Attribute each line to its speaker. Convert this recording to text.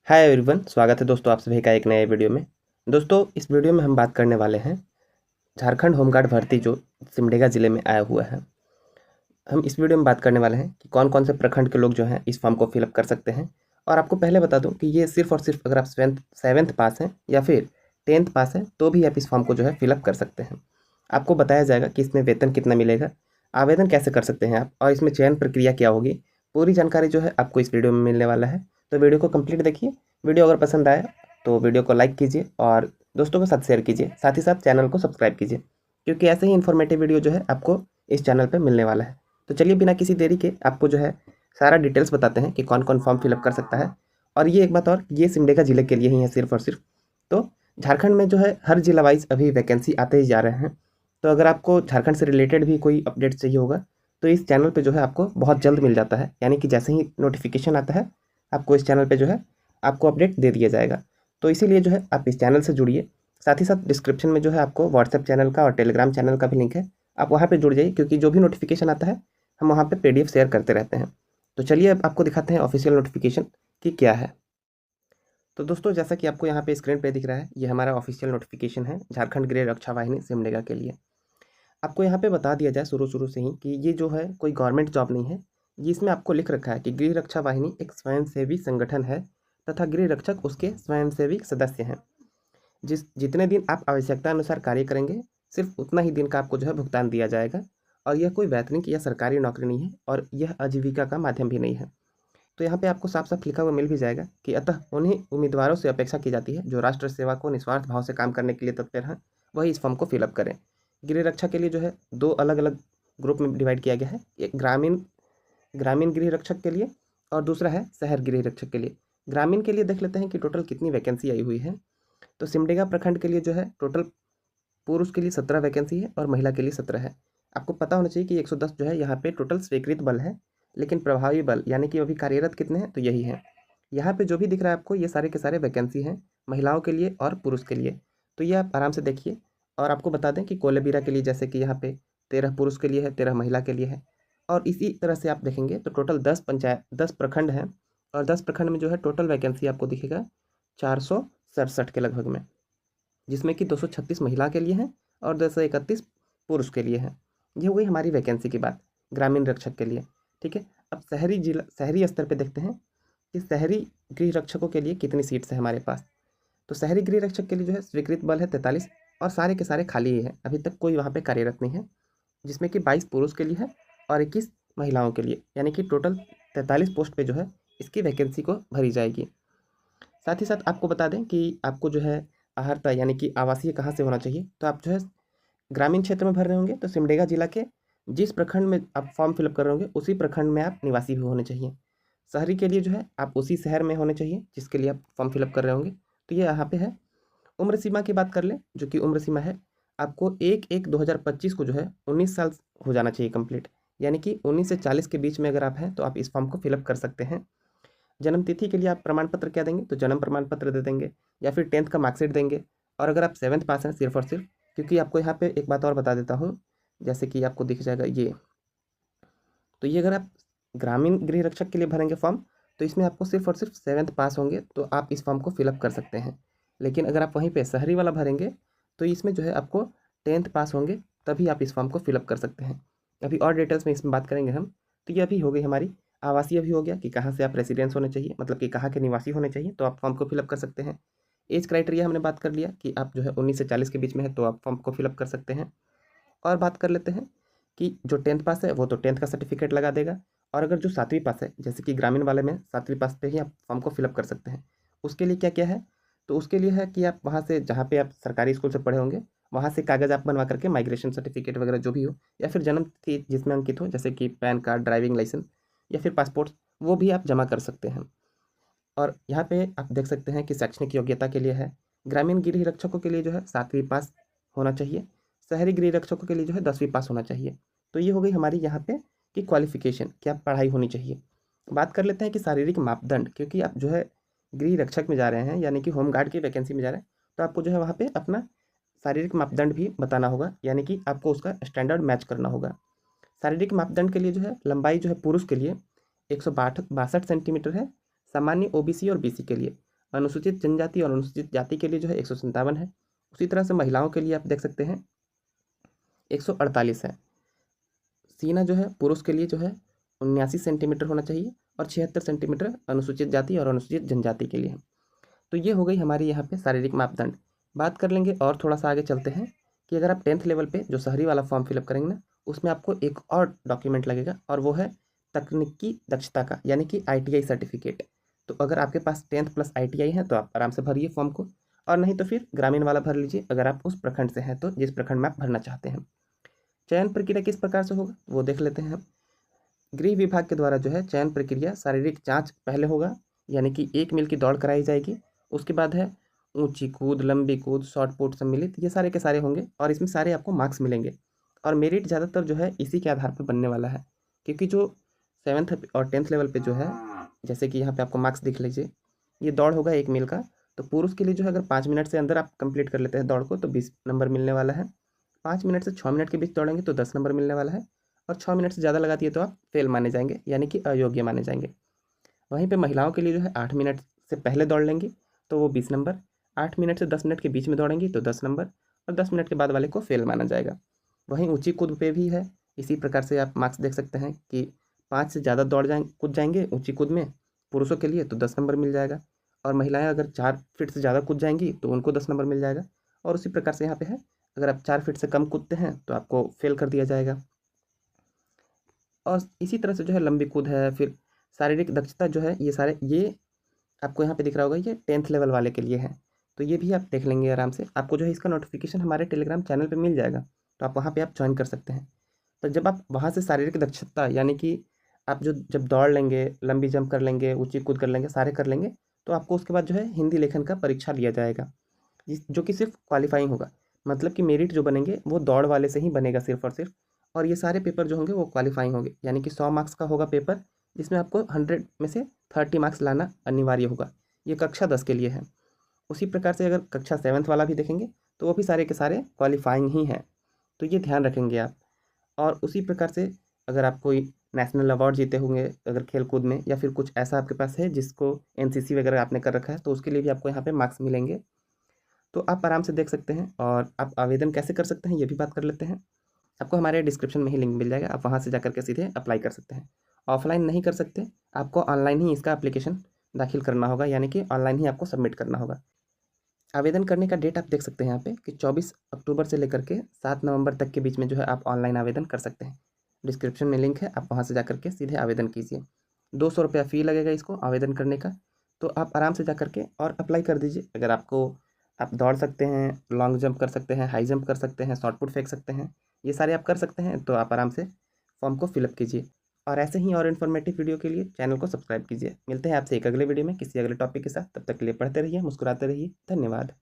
Speaker 1: Hi everyone, स्वागत है दोस्तों आप सभी का एक नए वीडियो में। दोस्तों इस वीडियो में हम बात करने वाले हैं झारखंड होमगार्ड भर्ती जो सिमडेगा ज़िले में आया हुआ है। हम इस वीडियो में बात करने वाले हैं कि कौन कौन से प्रखंड के लोग जो हैं इस फॉर्म को फिलअप कर सकते हैं। और आपको पहले बता दूं कि ये सिर्फ और सिर्फ अगर आप सेवेंथ पास हैं या फिर 10th पास हैं तो भी आप इस फॉर्म को जो है फिलअप कर सकते हैं। आपको बताया जाएगा कि इसमें वेतन कितना मिलेगा, आवेदन कैसे कर सकते हैं आप, और इसमें चयन प्रक्रिया क्या होगी। पूरी जानकारी जो है आपको इस वीडियो में मिलने वाला है, तो वीडियो को कंप्लीट देखिए। वीडियो अगर पसंद आए तो वीडियो को लाइक कीजिए और दोस्तों के साथ शेयर कीजिए, साथ ही साथ चैनल को सब्सक्राइब कीजिए, क्योंकि ऐसे ही इन्फॉर्मेटिव वीडियो जो है आपको इस चैनल पर मिलने वाला है। तो चलिए बिना किसी देरी के आपको जो है सारा डिटेल्स बताते हैं कि कौन कौन फॉर्म फिलअप कर सकता है। और ये एक बात और, ये सिमडेगा ज़िले के लिए ही है सिर्फ और सिर्फ। तो झारखंड में जो है हर जिला वाइज अभी वैकेंसी आते ही जा रहे हैं। तो अगर आपको झारखंड से रिलेटेड भी कोई अपडेट चाहिए होगा तो इस चैनल पे जो है आपको बहुत जल्द मिल जाता है, यानी कि जैसे ही नोटिफिकेशन आता है आपको इस चैनल पे जो है आपको अपडेट दे दिया जाएगा। तो इसीलिए जो है आप इस चैनल से जुड़िए। साथ ही साथ डिस्क्रिप्शन में जो है आपको व्हाट्सएप चैनल का और टेलीग्राम चैनल का भी लिंक है, आप वहाँ पे जुड़ जाइए, क्योंकि जो भी नोटिफिकेशन आता है हम वहाँ पे पीडीएफ शेयर करते रहते हैं। तो चलिए अब आपको दिखाते हैं ऑफिशियल नोटिफिकेशन कि क्या है। तो दोस्तों जैसा कि आपको यहाँ पे स्क्रीन पे दिख रहा है, ये हमारा ऑफिशियल नोटिफिकेशन है झारखंड गृह रक्षा वाहिनी सिमडेगा के लिए। आपको यहाँ पे बता दिया जाए शुरू शुरू से ही कि ये जो है कोई गवर्नमेंट जॉब नहीं है। ये इसमें आपको लिख रखा है कि गृह रक्षा वाहिनी एक स्वयंसेवी संगठन है तथा गृह रक्षक उसके स्वयंसेवी सदस्य हैं। जितने दिन आप आवश्यकता अनुसार कार्य करेंगे सिर्फ उतना ही दिन का आपको जो है भुगतान दिया जाएगा। और यह कोई वैतनिक या सरकारी नौकरी नहीं है और यह आजीविका का माध्यम भी नहीं है। तो यहाँ पे आपको साफ साफ लिखा हुआ मिल भी जाएगा कि अतः उन्हीं उम्मीदवारों से अपेक्षा की जाती है जो राष्ट्र सेवा को निस्वार्थ भाव से काम करने के लिए तत्पर हैं, वही इस फॉर्म को फिलअप करें। गृह रक्षा के लिए जो है दो अलग अलग ग्रुप में डिवाइड किया गया है, एक ग्रामीण ग्रामीण गृह रक्षक के लिए और दूसरा है शहर गृह रक्षक के लिए। ग्रामीण के लिए देख लेते हैं कि टोटल कितनी वैकेंसी आई हुई है। तो सिमडेगा प्रखंड के लिए जो है टोटल पुरुष के लिए 17 वैकेंसी है और महिला के लिए 17 है। आपको पता होना चाहिए कि 110 जो है यहाँ पे टोटल स्वीकृत बल है, लेकिन प्रभावी बल यानी कि अभी कार्यरत कितने हैं तो यही है। यहाँ पे जो भी दिख रहा है आपको ये सारे के सारे वैकेंसी हैं महिलाओं के लिए और पुरुष के लिए। तो ये आप आराम से देखिए। और आपको बता दें कि कोलेबिरा के लिए जैसे कि यहाँ पे 13 पुरुष के लिए है, 13 महिला के लिए है। और इसी तरह से आप देखेंगे तो टोटल 10 प्रखंड हैं और 10 प्रखंड में जो है टोटल वैकेंसी आपको दिखेगा 467 के लगभग में, जिसमें कि 236 महिला के लिए हैं और 231 पुरुष के लिए हैं। ये हो गई हमारी वैकेंसी की बात ग्रामीण रक्षक के लिए। ठीक है, अब शहरी स्तर पे देखते हैं कि शहरी गृह रक्षकों के लिए कितनी सीट्स है हमारे पास। तो शहरी गृह रक्षक के लिए जो है स्वीकृत बल है 43 और सारे के सारे खाली ही है, अभी तक कोई वहाँ पे कार्यरत नहीं है, जिसमें कि 22 पुरुष के लिए है और 21 महिलाओं के लिए, यानी कि टोटल 43 पोस्ट पे जो है इसकी वैकेंसी को भरी जाएगी। साथ ही साथ आपको बता दें कि आपको जो है अहर्ता यानी कि आवासीय कहाँ से होना चाहिए। तो आप जो है ग्रामीण क्षेत्र में भर रहे होंगे तो सिमडेगा जिला के जिस प्रखंड में आप फॉर्म फिलअप कर रहे होंगे उसी प्रखंड में आप निवासी भी होने चाहिए। शहरी के लिए जो है आप उसी शहर में होने चाहिए जिसके लिए आप फॉर्म फिलअप कर रहे होंगे। तो ये यहाँ पे है। उम्र सीमा की बात कर लें, जो कि उम्र सीमा है आपको 1/1/2025 को जो है 19 साल हो जाना चाहिए कंप्लीट, यानी कि 19 से 40 के बीच में अगर आप हैं तो आप इस फॉर्म को फिलअप कर सकते हैं। जन्म तिथि के लिए आप प्रमाण पत्र क्या देंगे, तो जन्म प्रमाण पत्र दे देंगे या फिर 10th का मार्कशीट देंगे। और अगर आप 7th पास हैं सिर्फ और सिर्फ, क्योंकि आपको यहाँ पे एक बात और बता देता हूँ, जैसे कि आपको दिख जाएगा ये। तो ये अगर आप ग्रामीण गृह रक्षक के लिए भरेंगे फॉर्म तो इसमें आपको सिर्फ और सिर्फ 7th पास होंगे तो आप इस फॉर्म को फिलअप कर सकते हैं। लेकिन अगर आप वहीं पे शहरी वाला भरेंगे तो इसमें जो है आपको 10th पास होंगे तभी आप इस फॉर्म को फिलअप कर सकते हैं। अभी और डिटेल्स में इसमें बात करेंगे हम। तो ये अभी हो गई हमारी आवासीय भी हो गया कि कहाँ से आप रेसिडेंस होने चाहिए, मतलब कि कहाँ के निवासी होने चाहिए, तो आप फॉर्म को फिलअप कर सकते हैं। एज क्राइटेरिया हमने बात कर लिया कि आप जो है 19 से 40 के बीच में है तो आप फॉर्म को फिलअप कर सकते हैं। और बात कर लेते हैं कि जो 10th पास है वो तो 10th का सर्टिफिकेट लगा देगा। और अगर जो 7वीं पास है, जैसे कि ग्रामीण वाले में 7वीं पास पे ही आप फॉर्म को फिलअप कर सकते हैं। उसके लिए क्या क्या है, तो उसके लिए है कि आप वहाँ से जहाँ पे आप सरकारी स्कूल से पढ़े होंगे वहाँ से कागज़ आप बनवा करके माइग्रेशन सर्टिफिकेट वगैरह जो भी हो, या फिर जन्म तिथि जिसमें अंकित हो जैसे कि पैन कार्ड, ड्राइविंग लाइसेंस या फिर पासपोर्ट, वो भी आप जमा कर सकते हैं। और यहाँ पे आप देख सकते हैं कि शैक्षणिक योग्यता के लिए है, ग्रामीण गृह रक्षकों के लिए जो है 7वीं पास होना चाहिए, शहरी गृह रक्षकों के लिए जो है 10वीं पास होना चाहिए। तो ये हो गई हमारी यहाँ पे कि क्वालिफिकेशन क्या पढ़ाई होनी चाहिए। बात कर लेते हैं कि शारीरिक मापदंड, क्योंकि आप जो है गृह रक्षक में जा रहे हैं यानी कि होमगार्ड की वैकेंसी में जा रहे हैं, तो आपको जो है वहाँ पे अपना शारीरिक मापदंड भी बताना होगा, यानी कि आपको उसका स्टैंडर्ड मैच करना होगा। शारीरिक मापदंड के लिए जो है लंबाई जो है पुरुष के लिए 162 सेंटीमीटर है, सामान्य ओबीसी और बीसी के लिए, अनुसूचित जनजाति और अनुसूचित जाति के लिए जो है 157 है। उसी तरह से महिलाओं के लिए आप देख सकते हैं 148 है। सीना जो है पुरुष के लिए जो है 79 सेंटीमीटर होना चाहिए और 76 सेंटीमीटर अनुसूचित जाति और अनुसूचित जनजाति के लिए है। तो ये हो गई हमारी यहाँ पे शारीरिक मापदंड। बात कर लेंगे और थोड़ा सा आगे चलते हैं कि अगर आप 10th लेवल पे जो शहरी वाला फॉर्म फिलअप करेंगे ना, उसमें आपको एक और डॉक्यूमेंट लगेगा और वो है तकनीकी दक्षता का, यानी कि ITI सर्टिफिकेट। तो अगर आपके पास 10th प्लस ITI है तो आप आराम से भरिए फॉर्म को, और नहीं तो फिर ग्रामीण वाला भर लीजिए अगर आप उस प्रखंड से हैं तो, जिस प्रखंड में आप भरना चाहते हैं। चयन प्रक्रिया किस प्रकार से होगा वो देख लेते हैं हम। गृह विभाग के द्वारा जो है चयन प्रक्रिया शारीरिक जांच पहले होगा, यानी कि 1 मील की दौड़ कराई जाएगी। उसके बाद है ऊंची कूद, लंबी कूद, शॉर्ट पुट सम्मिलित, ये सारे के सारे होंगे और इसमें सारे आपको मार्क्स मिलेंगे। और मेरिट ज़्यादातर जो है इसी के आधार पर बनने वाला है, क्योंकि जो 7th और 10th लेवल पे जो है, जैसे कि यहाँ पे आपको मार्क्स दिख लीजिए, ये दौड़ होगा 1 मील का। तो पुरुष के लिए जो है अगर 5 मिनट से अंदर आप कंप्लीट कर लेते हैं दौड़ को तो 20 नंबर मिलने वाला है। 5 मिनट से 6 मिनट के बीच दौड़ेंगे तो 10 नंबर मिलने वाला है, और 6 मिनट से ज़्यादा लगा दिए तो आप फेल माने जाएंगे, यानी कि अयोग्य माने जाएंगे। वहीं पे महिलाओं के लिए जो है 8 मिनट से पहले दौड़ लेंगी तो वो 20 नंबर, 8 मिनट से 10 मिनट के बीच में दौड़ेंगी तो 10 नंबर, और 10 मिनट के बाद वाले को फेल माना जाएगा। वहीं ऊंची कूद पे भी है, इसी प्रकार से आप मार्क्स देख सकते हैं कि 5 से ज़्यादा कूद जाएंगे ऊंची कूद में पुरुषों के लिए तो 10 नंबर मिल जाएगा, और महिलाएं अगर 4 फीट से ज़्यादा कूद जाएंगी तो उनको 10 नंबर मिल जाएगा। और उसी प्रकार से यहाँ पे है, अगर आप 4 फीट से कम कूदते हैं तो आपको फेल कर दिया जाएगा। और इसी तरह से जो है लंबी कूद है, फिर शारीरिक दक्षता जो है, ये सारे ये आपको यहाँ पे दिख रहा होगा, ये 10th लेवल वाले के लिए है। तो ये भी आप देख लेंगे आराम से, आपको जो है इसका नोटिफिकेशन हमारे टेलीग्राम चैनल पे मिल जाएगा, तो आप वहाँ पे आप ज्वाइन कर सकते हैं। तो जब आप वहाँ से शारीरिक दक्षता, यानी कि आप जो जब दौड़ लेंगे, लंबी जंप कर लेंगे, ऊँची कूद कर लेंगे, सारे कर लेंगे, तो आपको उसके बाद जो है हिंदी लेखन का परीक्षा लिया जाएगा, जो कि सिर्फ क्वालिफाइंग होगा। मतलब कि मेरिट जो बनेंगे वो दौड़ वाले से ही बनेगा सिर्फ और सिर्फ, और ये सारे पेपर जो होंगे वो क्वालिफाइंग होंगे, यानी कि 100 मार्क्स का होगा पेपर, जिसमें आपको 100 में से 30 मार्क्स लाना अनिवार्य होगा। ये कक्षा 10 के लिए है। उसी प्रकार से अगर कक्षा 7th वाला भी देखेंगे तो वो भी सारे के सारे क्वालिफाइंग ही हैं, तो ये ध्यान रखेंगे आप। और उसी प्रकार से अगर आप कोई नेशनल अवार्ड जीते होंगे अगर खेल कूद में, या फिर कुछ ऐसा आपके पास है जिसको NCC वगैरह आपने कर रखा है, तो उसके लिए भी आपको यहाँ पे मार्क्स मिलेंगे। तो आप आराम से देख सकते हैं, और आप आवेदन कैसे कर सकते हैं ये भी बात कर लेते हैं। आपको हमारे डिस्क्रिप्शन में ही लिंक मिल जाएगा, आप वहाँ से जाकर के सीधे अप्लाई कर सकते हैं। ऑफलाइन नहीं कर सकते, आपको ऑनलाइन ही इसका एप्लीकेशन दाखिल करना होगा, यानी कि ऑनलाइन ही आपको सबमिट करना होगा। आवेदन करने का डेट आप देख सकते हैं यहाँ पे कि 24 अक्टूबर से लेकर के 7 नवंबर तक के बीच में जो है आप ऑनलाइन आवेदन कर सकते हैं। डिस्क्रिप्शन में लिंक है, आप वहाँ से जाकर के सीधे आवेदन कीजिए। 200 रुपया फ़ी लगेगा इसको आवेदन करने का, तो आप आराम से जा कर के और अप्लाई कर दीजिए। अगर आपको, आप दौड़ सकते हैं, लॉन्ग जंप कर सकते हैं, हाई जंप कर सकते हैं, शॉर्ट पुट फेंक सकते हैं, ये सारे आप कर सकते हैं, तो आप आराम से फॉर्म को फिलअप कीजिए। और ऐसे ही और इन्फॉर्मेटिव वीडियो के लिए चैनल को सब्सक्राइब कीजिए। मिलते हैं आपसे एक अगले वीडियो में किसी अगले टॉपिक के साथ, तब तक के लिए पढ़ते रहिए, मुस्कुराते रहिए। धन्यवाद।